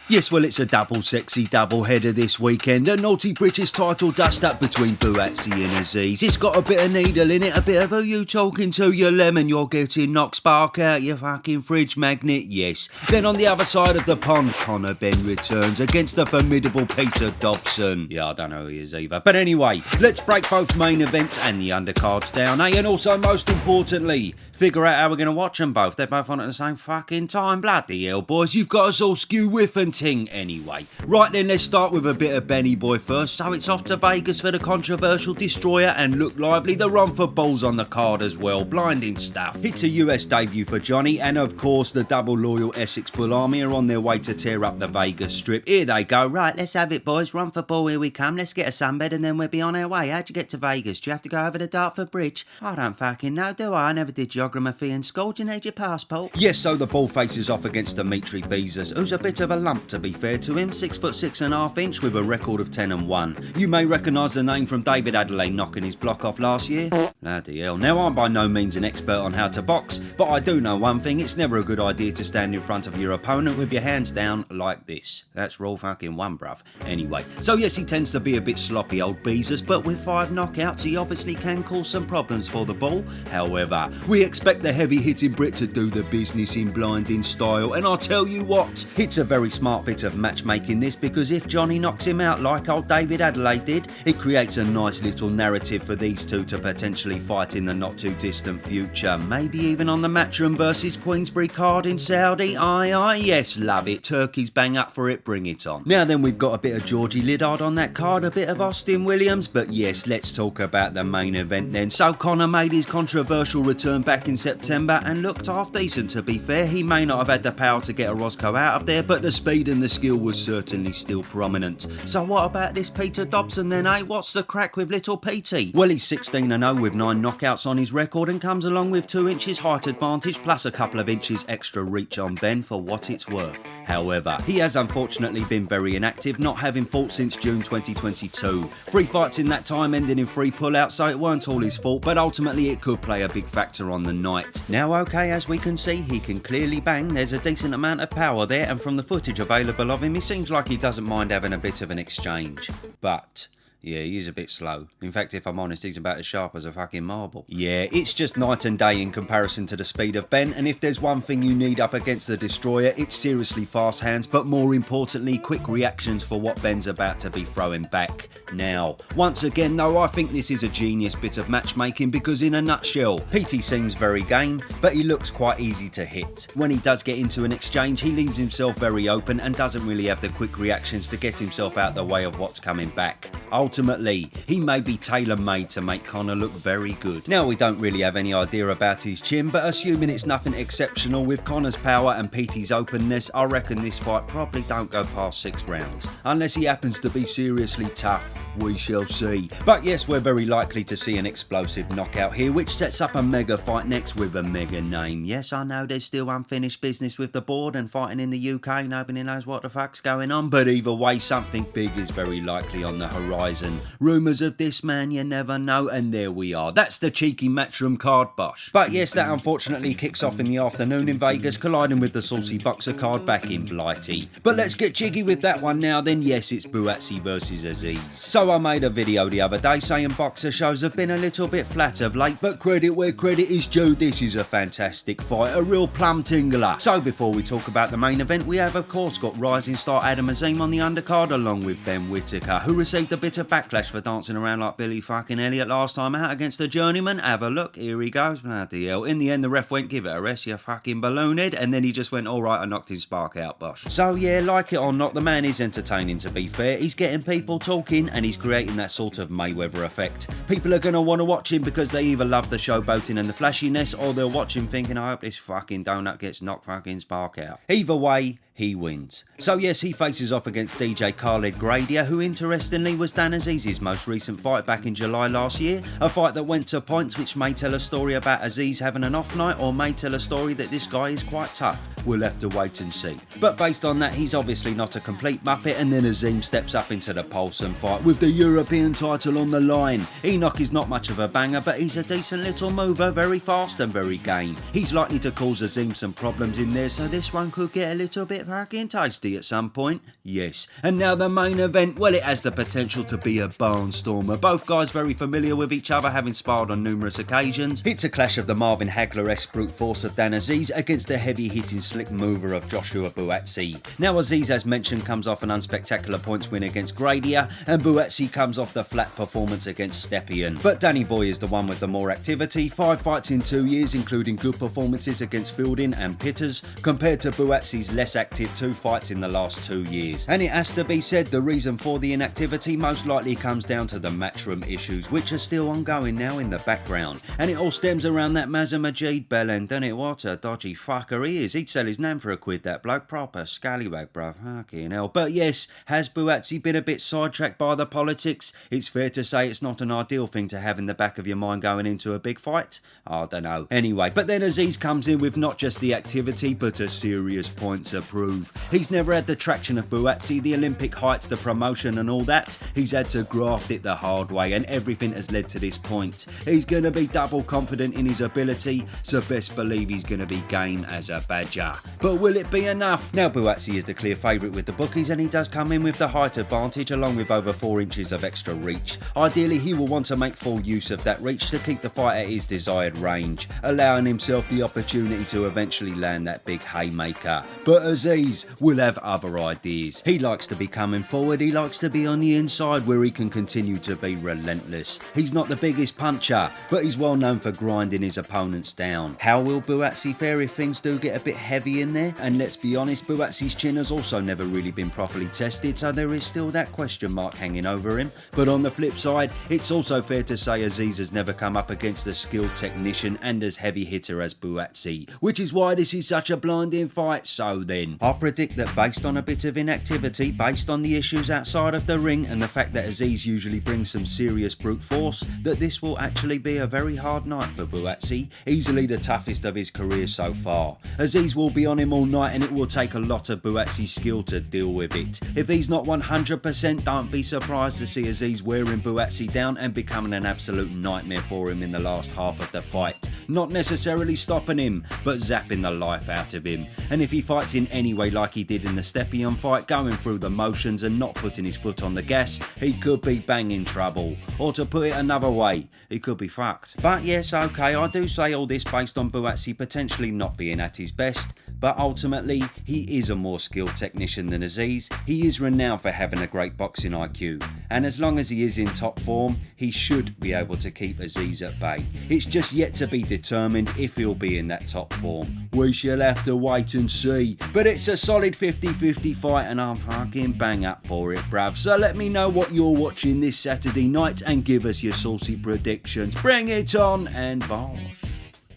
Yes, well, it's a double sexy double header this weekend. A naughty British title dust-up between Buatsi and Azeez. It's got a bit of needle in it, a bit of who you talking to, you lemon. You're getting knock spark out your fucking fridge magnet, yes. Then on the other side of the pond, Conor Benn returns against the formidable Peter Dobson. Yeah, I don't know who he is either. But anyway, let's break both main events and the undercards down, eh? And also, most importantly, figure out how we're going to watch them both. They're both on at the same fucking time. Bloody hell, boys. You've got us all skew whiff and ting anyway. Right then, let's start with a bit of Benny Boy first. So it's off to Vegas for the controversial destroyer, and look lively, the Romford Bulls on the card as well. Blinding stuff. It's a US debut for Johnny, and of course the double loyal Essex Bull Army are on their way to tear up the Vegas Strip. Here they go. Right, let's have it, boys. Romford Bull, here we come. Let's get a sunbed and then we'll be on our way. How'd you get to Vegas? Do you have to go over the Dartford Bridge? I don't fucking know, do I? I never did geography in school. Do you need your passport? Yes, so the Bull faces off against Dimitri Beezers, who's a bit of a lump to be fair to him. 6'6.5" with a record of 10-1. You may recognise the name from David Adelaide knocking his block off last year. Bloody hell. Now, I'm by no means an expert on how to box, but I do know one thing: it's never a good idea to stand in front of your opponent with your hands down like this. That's rule fucking one, bruv. Anyway, so yes, he tends to be a bit sloppy, old Beezers, but with 5 knockouts, he obviously can cause some problems for the Bull. However, we expect the heavy-hitting Brit to do the business in blinding style, and I'll tell you what, it's a very smart bit of matchmaking this, because if Johnny knocks him out like old David Adelaide did, it creates a nice little narrative for these two to potentially fight in the not too distant future, maybe even on the Matchroom versus Queensberry card in Saudi. Aye, yes, love it. Turkeys bang up for it, bring it on. Now then, we've got a bit of Georgie Liddard on that card, a bit of Austin Williams, but yes, let's talk about the main event then. So Conor made his controversial return back in September and looked half decent, to be fair. He may not have had the power to get a Roscoe out of there, but the speed and the skill was certainly still prominent. So what about this Peter Dobson then, eh? What's the crack with little Petey? Well, he's 16-0 with 9 knockouts on his record and comes along with 2 inches height advantage plus a couple of inches extra reach on Benn for what it's worth. However, he has unfortunately been very inactive, not having fought since June 2022. 3 fights in that time ending in 3 pullouts, so it weren't all his fault, but ultimately it could play a big factor on the night. Now, okay, as we can see, he can clearly bang. There's a decent amount of power there, and from the footage available of him, he seems like he doesn't mind having a bit of an exchange. But yeah, he is a bit slow. In fact, if I'm honest, he's about as sharp as a fucking marble. Yeah, it's just night and day in comparison to the speed of Benn, and if there's one thing you need up against the destroyer, it's seriously fast hands, but more importantly, quick reactions for what Benn's about to be throwing back. Now, once again though, I think this is a genius bit of matchmaking, because in a nutshell, Petey seems very game, but he looks quite easy to hit. When he does get into an exchange, he leaves himself very open and doesn't really have the quick reactions to get himself out the way of what's coming back. Ultimately, he may be tailor-made to make Conor look very good. Now, we don't really have any idea about his chin, but assuming it's nothing exceptional, with Conor's power and Petey's openness, I reckon this fight probably don't go past 6 rounds. Unless he happens to be seriously tough, we shall see. But yes, we're very likely to see an explosive knockout here, which sets up a mega fight next with a mega name. Yes, I know there's still unfinished business with the board and fighting in the UK, nobody knows what the fuck's going on, but either way, something big is very likely on the horizon. Rumours of this man, you never know, and there we are. That's the cheeky Matchroom card, bosh. But yes, that unfortunately kicks off in the afternoon in Vegas, colliding with the saucy boxer card back in Blighty. But let's get jiggy with that one now then. Yes, it's Buatsi versus Azeez. So I made a video the other day saying boxer shows have been a little bit flat of late, but credit where credit is due, this is a fantastic fight, a real plum tingler. So before we talk about the main event, we have of course got rising star Adam Azeez on the undercard, along with Ben Whittaker, who received a bit of backlash for dancing around like Billy fucking Elliot last time out against the journeyman. Have a look, here he goes. Bloody hell. In the end, the ref went, give it a rest, you fucking balloonhead, and then he just went, alright, I knocked his spark out, bosh. So yeah, like it or not, the man is entertaining, to be fair. He's getting people talking and he's creating that sort of Mayweather effect. People are going to want to watch him because they either love the showboating and the flashiness, or they'll watch him thinking, I hope this fucking donut gets knocked fucking spark out. Either way, he wins. So yes, he faces off against DJ Khaled Gradier, who interestingly was Dan Azeez's most recent fight back in July last year. A fight that went to points, which may tell a story about Azeez having an off night, or may tell a story that this guy is quite tough. We'll have to wait and see. But based on that, he's obviously not a complete muppet, and then Azeez steps up into the Paulson fight with the European title on the line. Enoch is not much of a banger, but he's a decent little mover, very fast and very game. He's likely to cause Azeez some problems in there, so this one could get a little bit bit fucking tasty at some point. Yes. And now the main event, well, it has the potential to be a barnstormer. Both guys very familiar with each other, having sparred on numerous occasions. It's a clash of the Marvin Hagler-esque brute force of Dan Azeez against the heavy-hitting slick mover of Joshua Buatsi. Now Azeez, as mentioned, comes off an unspectacular points win against Gradia, and Buatsi comes off the flat performance against Stepien. But Danny Boy is the one with the more activity, 5 fights in 2 years, including good performances against Fielding and Pitters, compared to Buatsi's less active 2 fights in the last 2 years. And it has to be said, the reason for the inactivity most likely comes down to the matchroom issues, which are still ongoing now in the background. And it all stems around that Mazza Majid bellend, doesn't it? What a dodgy fucker he is. He'd sell his name for a quid, that bloke. Proper scallywag, bruv. Fucking hell. But yes, has Buatsi been a bit sidetracked by the politics? It's fair to say it's not an ideal thing to have in the back of your mind going into a big fight. I don't know. Anyway, but then Azeez comes in with not just the activity, but a serious point to prove. He's never had the traction of Buatsi, the Olympic heights, the promotion and all that. He's had to graft it the hard way, and everything has led to this point. He's going to be double confident in his ability, so best believe he's going to be game as a badger. But will it be enough? Now Buatsi is the clear favourite with the bookies, and he does come in with the height advantage along with over 4 inches of extra reach. Ideally, he will want to make full use of that reach to keep the fight at his desired range, allowing himself the opportunity to eventually land that big haymaker. But Azeez will have other ideas. He likes to be coming forward, he likes to be on the inside where he can continue to be relentless. He's not the biggest puncher, but he's well known for grinding his opponents down. How will Buatsi fare if things do get a bit heavy in there? And let's be honest, Buatsi's chin has also never really been properly tested, so there is still that question mark hanging over him. But on the flip side, it's also fair to say Azeez has never come up against a skilled technician and as heavy hitter as Buatsi, which is why this is such a blinding fight. So then, I predict that based on a bit of inactivity, based on the issues outside of the ring and the fact that Azeez usually brings some serious brute force, that this will actually be a very hard night for Buatsi, easily the toughest of his career so far. Azeez will be on him all night, and it will take a lot of Buatsi's skill to deal with it. If he's not 100%, don't be surprised to see Azeez wearing Buatsi down and becoming an absolute nightmare for him in the last half of the fight. Not necessarily stopping him, but zapping the life out of him. And if he fights in any way like he did in the Stepien fight, going through the motions and not putting his foot on the gas, he could be bang in trouble. Or to put it another way, he could be fucked. But yes, okay, I do say all this based on Buatsi potentially not being at his best, but ultimately, he is a more skilled technician than Azeez. He is renowned for having a great boxing IQ, and as long as he is in top form, he should be able to keep Azeez at bay. It's just yet to be determined if he'll be in that top form. We shall have to wait and see, but it's a solid 50-50 fight, and I'm fucking bang up for it, bruv. So let me know what you're watching this Saturday night and give us your saucy predictions. Bring it on, and bosh.